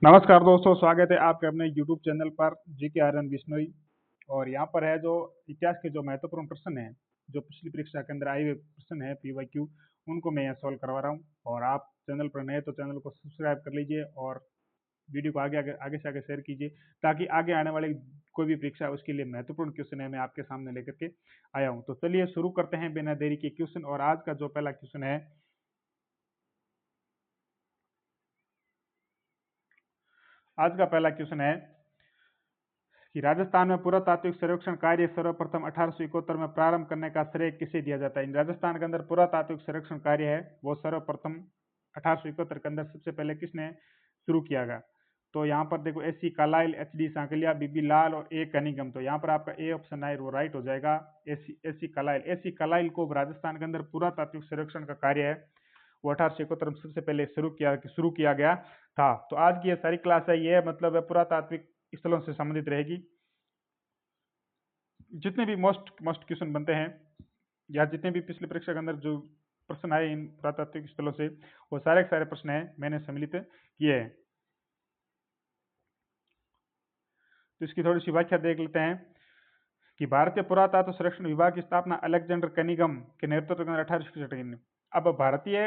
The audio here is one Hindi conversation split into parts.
नमस्कार दोस्तों, स्वागत है आपके अपने YouTube चैनल पर जीके आर्यन बिश्नोई। और यहाँ पर है जो इतिहास के जो महत्वपूर्ण प्रश्न हैं, जो पिछली परीक्षा के अंदर आए हुए प्रश्न हैं PYQ, उनको मैं यहाँ सॉल्व करवा रहा हूँ। और आप चैनल पर नए तो चैनल को सब्सक्राइब कर लीजिए और वीडियो को आगे से आगे शेयर कीजिए, ताकि आगे आने वाली कोई भी परीक्षा है उसके लिए महत्वपूर्ण क्वेश्चन है मैं आपके सामने लेकर के आया हूँ। तो चलिए शुरू करते हैं बिना देरी के क्वेश्चन। और आज का जो पहला क्वेश्चन है, आज का पहला क्वेश्चन है कि राजस्थान में पुरातात्विक सर्वेक्षण कार्य सर्वप्रथम 1871 में प्रारंभ करने का श्रेय किसे दिया जाता है। राजस्थान के अंदर पुरातात्विक सर्वेक्षण कार्य है वो सर्वप्रथम 1871 के अंदर सबसे पहले किसने शुरू किया गया। तो यहाँ पर देखो एस सी कालाइल, HD सांकलिया, बीबी लाल और ए कनिगम। तो यहाँ पर आपका ए ऑप्शन है वो राइट हो जाएगा। एस सी कालाइल, एस सी कालाइल को राजस्थान के अंदर पुरातात्विक सर्वेक्षण का कार्य है वो 1871 में सबसे पहले शुरू किया गया था। तो आज की ये सारी क्लास है ये मतलब है पुरातात्विक स्थलों से संबंधित रहेगी। जितने भी मोस्ट क्वेश्चन बनते हैं या जितने भी पिछली परीक्षा के अंदर जो प्रश्न आए इन पुरातात्विक स्थलों से, वो सारे के सारे प्रश्न हैं मैंने सम्मिलित किए हैं। तो इसकी थोड़ी सी व्याख्या देख लेते हैं कि भारतीय पुरातत्व सर्वेक्षण विभाग की स्थापना अलेक्जेंडर कनिगम के नेतृत्व में 1861। अब भारतीय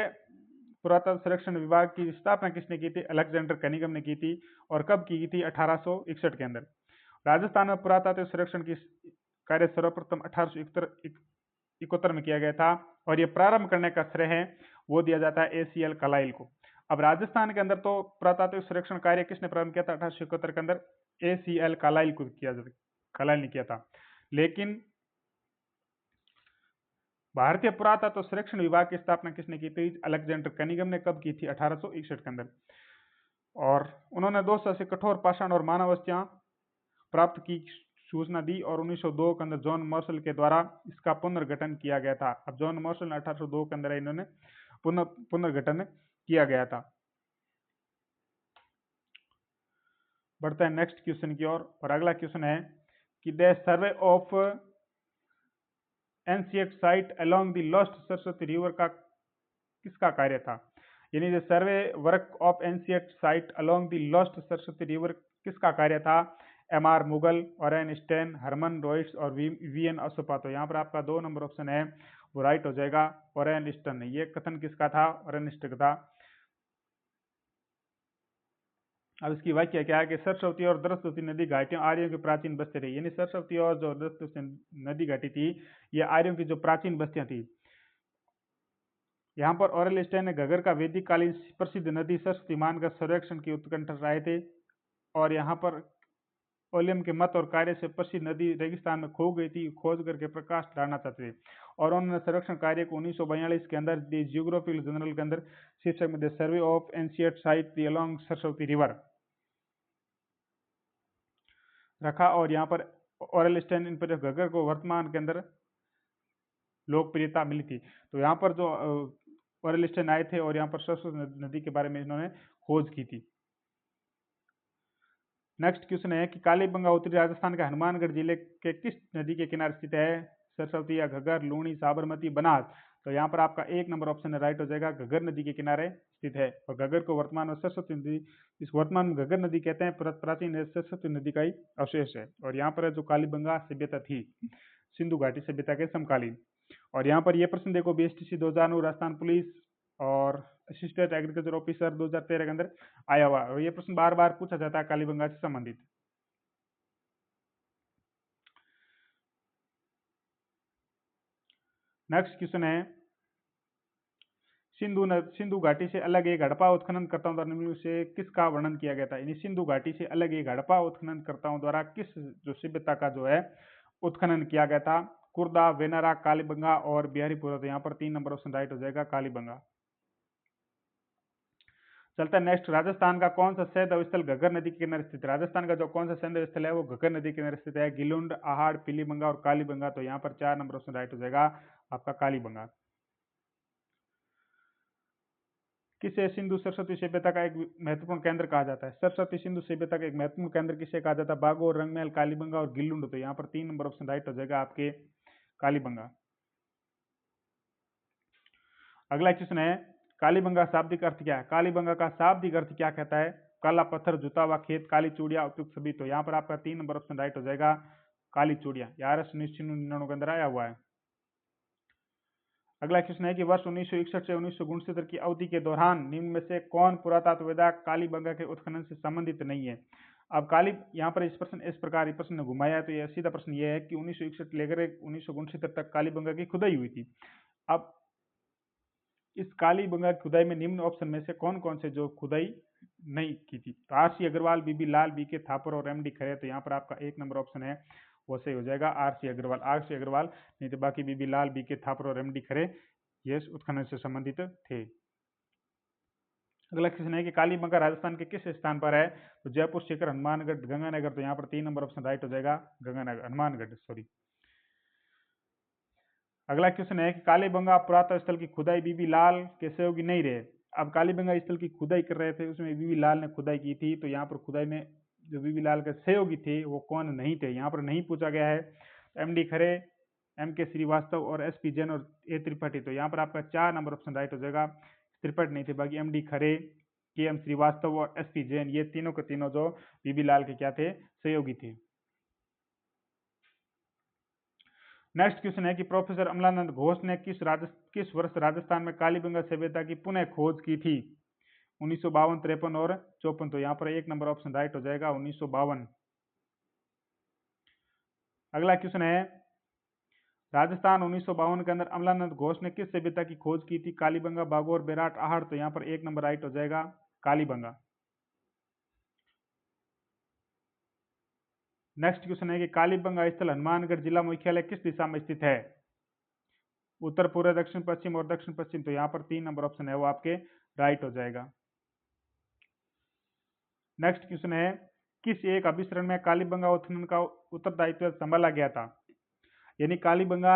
पुरातत्व सर्वेक्षण विभाग की स्थापना किसने की थी? अलेक्जेंडर कनिगम ने की थी। और कब की थी? 1861 के अंदर। राजस्थान में पुरातत्व सर्वेक्षण की कार्य सर्वप्रथम 1871 में किया गया था और ये प्रारंभ करने का श्रेय है वो दिया जाता है ACL कालाइल को। अब राजस्थान के अंदर तो पुरातात्विक सर्वेक्षण कार्य किसने प्रारंभ किया था? 1871 के अंदर ACL कालाइल को किया जाता, कालाइल ने किया था। लेकिन भारतीय पुरातत्व सर्वेक्षण विभाग की स्थापना किसने की थी? अलेक्जेंडर कनिगम ने। कब की थी? 1861 के अंदर। और उन्होंने 200 से कठोर पाषाण और मानव अस्थियां प्राप्त की सूचना दी और 1902 के अंदर जॉन मार्शल के द्वारा इसका पुनर्गठन किया गया था। अब जॉन मार्शल ने 1802 के अंदर इन्होंने पुनर्गठन किया गया था। बढ़ते हैं नेक्स्ट क्वेश्चन की ओर। और अगला क्वेश्चन है कि the survey of ancient site along the lost Saraswati river का किसका कार्य था? यानी the survey work of ancient site along the lost Saraswati river किसका कार्य था? MR Mughal, Aurel Stein, Hermann रॉयट्स और VN अशोपा। तो यहाँ पर आपका 2 नंबर ऑप्शन है वो राइट हो जाएगा, ओरेन स्टेन। ये कथन किसका था? ओरेन स्टेन का था। अब इसकी व्याख्या क्या है कि सरस्वती और सरस्वती नदी घाटियां आर्यों की प्राचीन बस्ती रही। यानी सरस्वती और जो सरस्वती नदी घाटी थी ये आर्यों की जो प्राचीन बस्तियां थी। यहाँ पर ओरेल स्टेन ने घगर का वैदिक कालीन प्रसिद्ध नदी सरस्वती मानकर सर्वेक्षण की उत्कंठा राय थे। और यहाँ पर ओलियम के मत और कार्य से प्रसिद्ध नदी रेगिस्तान में खो गई थी, खोज करके प्रकाश डालना चाहते थे। और उन्होंने सर्वेक्षण कार्य को 1942 के अंदर द जियोग्राफिकल जर्नल के अंदर शीर्षक में the survey of ancient site along Saraswati river रखा। और यहाँ पर ओरेल स्टेन इन पर घगर को वर्तमान के अंदर लोकप्रियता मिली थी। तो यहाँ पर जो ओरेल स्टेन आए थे और यहाँ पर सरस्वती नदी के बारे में इन्होंने खोज की थी। नेक्स्ट क्वेश्चन है कि कालीबंगा उत्तरी राजस्थान के हनुमानगढ़ जिले के किस नदी के किनारे स्थित है? सरस्वती या घगर, लूणी, साबरमती, बनास। तो यहाँ पर आपका 1 नंबर ऑप्शन राइट हो जाएगा, घगर नदी के किनारे स्थित है। और घगर को वर्तमान में सरस्वती नदी, इस वर्तमान में घगर नदी कहते हैं, प्राचीन सरस्वती नदी का ही अवशेष है। और यहाँ पर जो कालीबंगा सभ्यता थी सिंधु घाटी सभ्यता के समकालीन। और यहाँ पर यह प्रश्न देखो BSTC 2009 राजस्थान पुलिस और असिस्टेंट एग्रीकल्चर ऑफिसर 2013 के अंदर आया हुआ। और ये प्रश्न बार बार पूछा जाता है कालीबंगा से संबंधित। नेक्स्ट क्वेश्चन है सिंधु घाटी से अलग एक हड़प्पा उत्खननकर्ताओं द्वारा निम्न से किसका वर्णन किया गया था? यानी सिंधु घाटी से अलग एक हड़प्पा उत्खननकर्ताओं द्वारा किस जो सभ्यता का जो है उत्खनन किया गया था? कुर्दा, वेनारा, कालीबंगा और बिहारीपुरा। तो यहाँ पर 3 नंबर ऑप्शन राइट हो जाएगा, कालीबंगा। चलता है नेक्स्ट, राजस्थान का कौन सा सैंधव स्थल घग्गर नदी के किनारे स्थित है? राजस्थान का जो कौन सा सैंधव स्थल है वो घग्गर नदी के किनारे स्थित है? गिलुंड, आहाड़, पीलीबंगा और कालीबंगा। तो यहाँ पर 4 नंबर ऑप्शन राइट हो जाएगा आपका, कालीबंगा। किसे सिंधु सरस्वती सभ्यता का एक महत्वपूर्ण केंद्र कहा जाता है? सरस्वती सिंधु सभ्यता का एक महत्वपूर्ण केंद्र किसे कहा जाता है? बागोर, रंगमहल, कालीबंगा और गिलुंड। तो यहाँ पर 3 नंबर ऑप्शन राइट हो जाएगा आपके, कालीबंगा। अगला क्वेश्चन है कालीबंगा शाब्दिक अर्थ क्या है? कालीबंगा का शाब्दिक अर्थ क्या कहता है? काला पत्थर, जुता हुआ खेत, काली चूड़िया, उपयुक्त सभी। तो यहाँ पर आपका 3 नंबर ऑप्शन राइट हो जाएगा, काली चूड़िया। यार 1999 के अंदर आया हुआ है। अगला क्वेश्चन है कि वर्ष 1961 से 1969 की अवधि के दौरान निम्न में से कौन पुरातात्ववेदा कालीबंगा के उत्खनन से संबंधित नहीं है। अब काली यहाँ पर इस प्रकार प्रश्न ने घुमाया है, तो यह सीधा प्रश्न यह है कि 1961 लेकर 1969 तक कालीबंगा की खुदाई हुई थी। अब इस कालीबंगा की खुदाई में निम्न ऑप्शन में से कौन कौन से जो खुदाई नहीं की थी। तो आर सी अग्रवाल, बीबी लाल, बी के थापर और एम डी खरे। तो यहाँ पर आपका 1 नंबर ऑप्शन है वो सही हो जाएगा, आर सी अग्रवाल। नहीं तो बाकी बीबी लाल, बी के थापर और एम डी खरे ये उत्खनन से संबंधित थे। अगला क्वेश्चन है कि कालीबंगा राजस्थान के किस स्थान पर है। तो जयपुर, शिखर, हनुमानगढ़, गंगानगर। तो यहाँ पर 3 नंबर ऑप्शन राइट हो जाएगा, गंगानगर, हनुमानगढ़ सॉरी। अगला क्वेश्चन है कि कालीबंगा पुरातत्व स्थल की खुदाई बीबी लाल के सहयोगी नहीं रहे। अब कालीबंगा स्थल की खुदाई कर रहे थे, उसमें बीबी लाल ने खुदाई की थी। तो यहाँ पर खुदाई में जो बीबी लाल के सहयोगी थे वो कौन नहीं थे, यहाँ पर नहीं पूछा गया है। एम डी खरे, एम के श्रीवास्तव और एस पी जैन और ए त्रिपाठी। तो यहाँ पर आपका 4 नंबर ऑप्शन राइट हो जाएगा, त्रिपाठी नहीं थे, बाकी एम डी खरे, के एम श्रीवास्तव और एस पी जैन ये तीनों के तीनों जो बीबी लाल के क्या थे, सहयोगी थे। नेक्स्ट क्वेश्चन है कि प्रोफेसर अमलानंद घोष ने किस वर्ष राजस्थान में कालीबंगा सभ्यता की पुनः खोज की थी। 1952, 53 और 54। तो यहाँ पर 1 नंबर ऑप्शन राइट हो जाएगा, 1952। अगला क्वेश्चन है राजस्थान 1952 के अंदर अमलानंद घोष ने किस सभ्यता की खोज की थी। कालीबंगा, बागोर, बेराट, आहड़। तो यहाँ पर 1 नंबर राइट हो जाएगा, कालीबंगा। नेक्स्ट क्वेश्चन है कि कालीबंगा स्थल हनुमानगढ़ जिला मुख्यालय किस दिशा में स्थित है। उत्तर, पूर्व, दक्षिण पश्चिम और दक्षिण पश्चिम। तो यहाँ पर 3 नंबर ऑप्शन है वो आपके राइट हो जाएगा। नेक्स्ट क्वेश्चन है किस एक अभिसरण में कालीबंगा उत्खनन का उत्तरदायित्व संभाला गया था। यानी कालीबंगा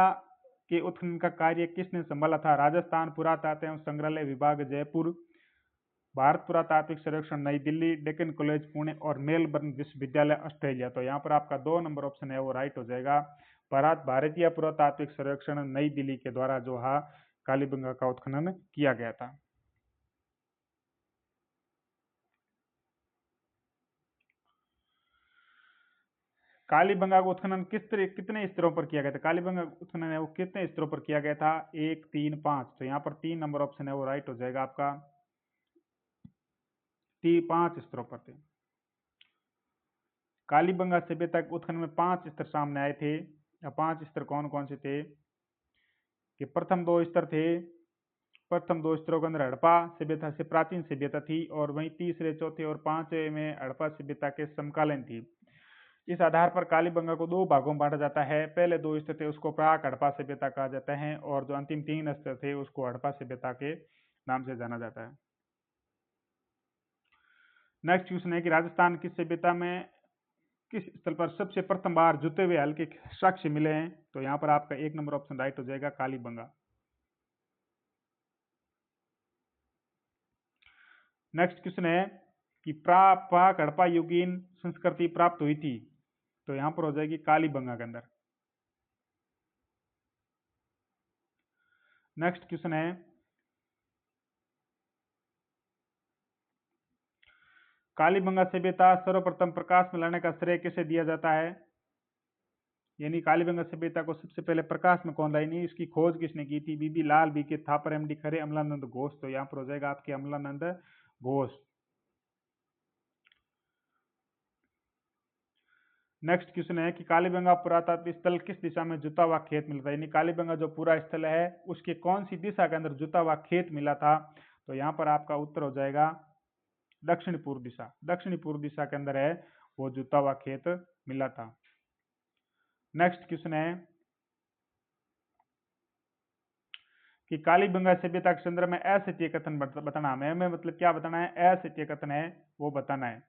के उत्खनन का कार्य किसने संभाला था। राजस्थान पुरातात्व संग्रहालय विभाग जयपुर, भारत पुरातात्विक सर्वेक्षण नई दिल्ली, डेक्कन कॉलेज पुणे और मेलबर्न विश्वविद्यालय ऑस्ट्रेलिया। तो यहाँ पर आपका 2 नंबर ऑप्शन है वो राइट हो जाएगा, भारतीय पुरातात्विक सर्वेक्षण नई दिल्ली के द्वारा जो है कालीबंगा का उत्खनन किया गया था। कालीबंगा का उत्खनन कितने स्तरों पर किया गया था। कालीबंगा उत्खनन है वो कितने स्तरों पर किया गया था, 1, 3, 5। तो यहाँ पर 3 नंबर ऑप्शन है वो राइट हो जाएगा आपका, 5 स्तरों पर थे। कालीबंगा सभ्यता के उत्खनन में 5 स्तर सामने आए थे। या 5 स्तर कौन कौन से थे कि प्रथम 2 स्तर थे। प्रथम 2 स्तरों के अंदर हड़प्पा सभ्यता से प्राचीन सभ्यता थी और वहीं तीसरे, चौथे और 5वें में हड़प्पा सभ्यता के समकालीन थी। इस आधार पर कालीबंगा को 2 भागों में बांटा जाता है। पहले 2 स्तर थे उसको प्राक हड़प्पा सभ्यता कहा जाता है और जो अंतिम 3 स्तर थे उसको हड़प्पा सभ्यता के नाम से जाना जाता है। नेक्स्ट क्वेश्चन है कि राजस्थान की सभ्यता में किस स्थल पर सबसे प्रथम बार जुते हुए हल के साक्ष्य मिले हैं। तो यहाँ पर आपका 1 नंबर ऑप्शन राइट हो जाएगा, कालीबंगा। नेक्स्ट क्वेश्चन है कि प्राक हड़प्पा युगीन संस्कृति प्राप्त हुई थी। तो यहाँ पर हो जाएगी कालीबंगा के अंदर। नेक्स्ट क्वेश्चन है कालीबंगा सभ्यता सर्वप्रथम प्रकाश में लाने का श्रेय किसे दिया जाता है। यानी कालीबंगा सभ्यता को सबसे पहले प्रकाश में कौन लाई, नहीं इसकी खोज किसने की थी। बीबी लाल, बी के थापर, एम डी खरे, अमलानंद घोष। तो यहाँ पर हो जाएगा आपके अमलानंद घोष। नेक्स्ट क्वेश्चन है कि कालीबंगा पुरातात्विक स्थल किस दिशा में जुता हुआ खेत मिलता है। यानी कालीबंगा जो पूरा स्थल है उसके कौन सी दिशा के अंदर जुता हुआ खेत मिला था। तो यहाँ पर आपका उत्तर हो जाएगा दक्षिण पूर्व दिशा। दक्षिण पूर्व दिशा के अंदर है वो जुता हुआ खेत मिला था। नेक्स्ट क्वेश्चन है कि कालीबंगा सभ्यता के संदर्भ में असत्य कथन बताना हमें मतलब क्या बताना है, असत्य कथन है वो बताना है।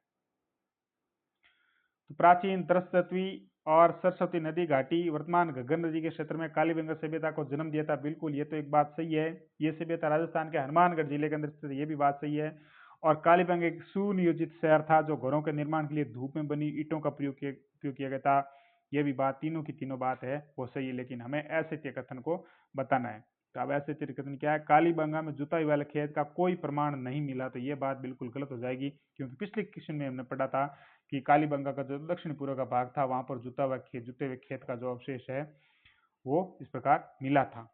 तो प्राचीन दृश्यतवी और सरस्वती नदी घाटी वर्तमान घग्गर नदी के क्षेत्र में कालीबंगा सभ्यता को जन्म दिया था। बिल्कुल ये तो एक बात सही है। ये सभ्यता राजस्थान के हनुमानगढ़ जिले के अंदर स्थित है, ये भी बात सही है। और कालीबंगा एक सुनियोजित शहर था जो घरों के निर्माण के लिए धूप में बनी ईंटों का प्रयोग किया गया था। ये भी बात तीनों की तीनों बात है वो सही है, लेकिन हमें असत्य कथन को बताना है। तो अब ऐसे कथन क्या है, कालीबंगा में जुताई वाले खेत का कोई प्रमाण नहीं मिला, तो ये बात बिल्कुल गलत हो जाएगी, क्योंकि पिछले क्वेश्चन में हमने पढ़ा था कि कालीबंगा का जो दक्षिण पूर्व का भाग था वहां पर जुते हुए खेत का जो अवशेष है वो इस प्रकार मिला था।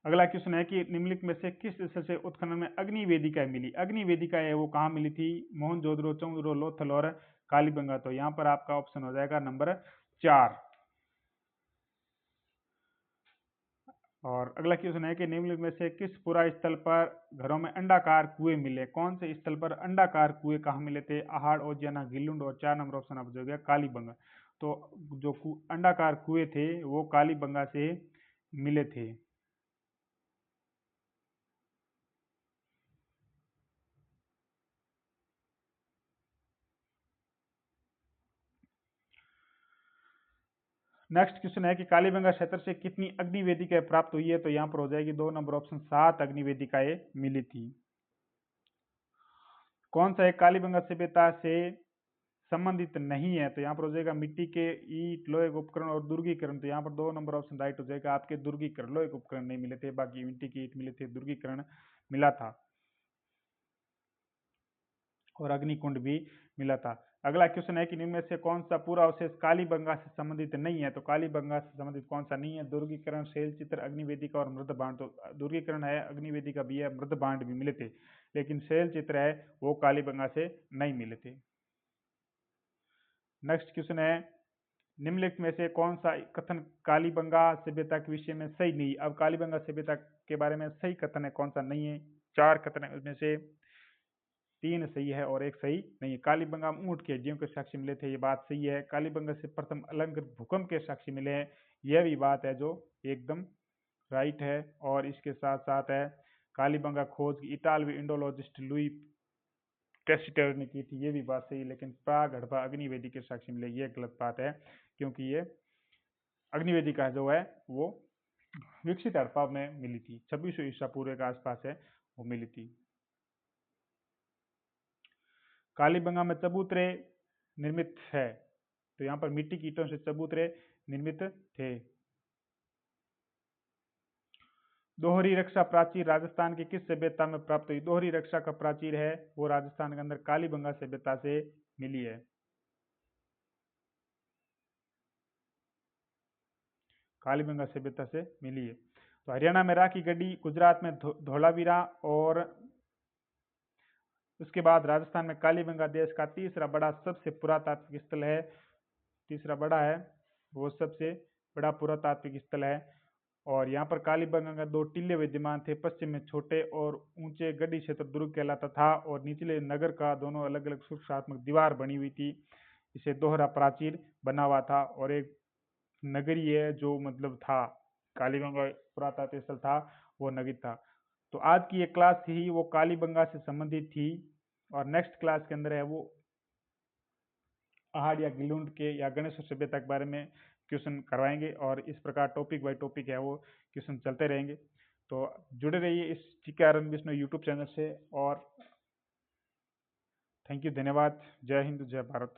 अगला क्वेश्चन है कि निम्नलिखित में से किस स्थल से उत्खनन में अग्नि वेदिका मिली। अग्नि वेदिका है वो कहाँ मिली थी, मोहनजोदड़ो, चौंदुरो, लोथल और कालीबंगा। तो यहाँ पर आपका ऑप्शन हो जाएगा नंबर 4। और अगला क्वेश्चन है कि निम्नलिखित में से किस पुरा स्थल पर घरों में अंडाकार कुएं मिले। कौन से स्थल पर अंडाकार कुएं कहाँ मिले थे, आहाड़, ओजियाना, गिलुंड और 4 नंबर ऑप्शन आप हो गया कालीबंगा। तो जो अंडाकार कुएं थे वो कालीबंगा से मिले थे। नेक्स्ट क्वेश्चन है कि कालीबंगा क्षेत्र से कितनी अग्नि वेदिकाएं प्राप्त हुई है। तो यहाँ पर हो जाएगी 2 नंबर ऑप्शन, 7 अग्नि वेदिकाएं मिली थी। कौन सा एक कालीबंगा सभ्यता से संबंधित नहीं है। तो यहाँ पर हो जाएगा मिट्टी के ईंट, लोहे के उपकरण और दुर्गीकरण। तो यहाँ पर 2 नंबर ऑप्शन राइट हो जाएगा आपके, दुर्गीकरण। लोहे के उपकरण नहीं मिले थे, बाकी मिट्टी की ईंट मिले थे, दुर्गीकरण मिला था और अग्निकुंड भी मिला था। अगला क्वेश्चन है कि निम्न में से कौन सा पूरा अवशेष कालीबंगा से संबंधित नहीं है। तो कालीबंगा से संबंधित कौन सा नहीं है, दुर्गीकरण, शैल चित्र, अग्निवेदिका और मृद बाण। तो दुर्गीकरण है, अग्निवेदिका भी है, मृद बाण भी मिले थे, लेकिन शैल चित्र है वो कालीबंगा से नहीं मिले थे। नेक्स्ट क्वेश्चन है, निम्नलिखित में से कौन सा कथन कालीबंगा सभ्यता के विषय में सही नहीं। अब कालीबंगा सभ्यता के बारे में सही कथन है कौन सा नहीं है। 4 कथन है, उसमें से 3 सही है और 1 सही नहीं है। कालीबंगा में ऊंट के हड्डियों के साक्ष्य मिले थे, ये बात सही है। कालीबंगा से प्रथम अलंकृत भूकंप के साक्ष्य मिले हैं, यह भी बात है जो एकदम राइट है। और इसके साथ साथ है कालीबंगा खोज इटालवी इंडोलॉजिस्ट लुई टेस्टर ने की थी, ये भी बात सही है। लेकिन प्राग हड़प्पा अग्निवेदी के साक्ष्य मिले, ये गलत बात है, क्योंकि ये अग्निवेदी का जो है वो विकसित हड़प्पा में मिली थी, 2600 ईसा पूर्व के आसपास है वो मिली थी। कालीबंगा में चबूतरे निर्मित है। तो यहाँ पर मिट्टी की ईंटों से चबूतरे निर्मित थे। दोहरी रक्षा प्राचीर राजस्थान की किस सभ्यता में प्राप्त हुई। दोहरी रक्षा का प्राचीर है वो राजस्थान के अंदर कालीबंगा सभ्यता से मिली है। कालीबंगा सभ्यता से मिली है। तो हरियाणा में राखी गढ़ी, गुजरात में धोलावीरा और उसके बाद राजस्थान में कालीबंगा देश का तीसरा बड़ा सबसे पुरातात्विक स्थल है। तीसरा बड़ा है वो सबसे बड़ा पुरातात्विक स्थल है। और यहाँ पर कालीबंगा का 2 टीले विद्यमान थे, पश्चिम में छोटे और ऊंचे गढ़ी क्षेत्र दुर्ग कहलाता था और निचले नगर का दोनों अलग अलग सुरक्षात्मक दीवार बनी हुई थी। इसे दोहरा प्राचीर बना हुआ था और एक नगरीय जो मतलब था, कालीबंगा पुरातात्विक स्थल था वो नगरी था। तो आज की ये क्लास थी वो कालीबंगा से संबंधित थी। और नेक्स्ट क्लास के अंदर है वो आहड़ या गिलुंड के या गणेश सभ्यता के बारे में क्वेश्चन करवाएंगे। और इस प्रकार टॉपिक बाय टॉपिक है वो क्वेश्चन चलते रहेंगे। तो जुड़े रहिए इस GK विष्णु यूट्यूब चैनल से। और थैंक यू, धन्यवाद। जय हिंद, जय भारत।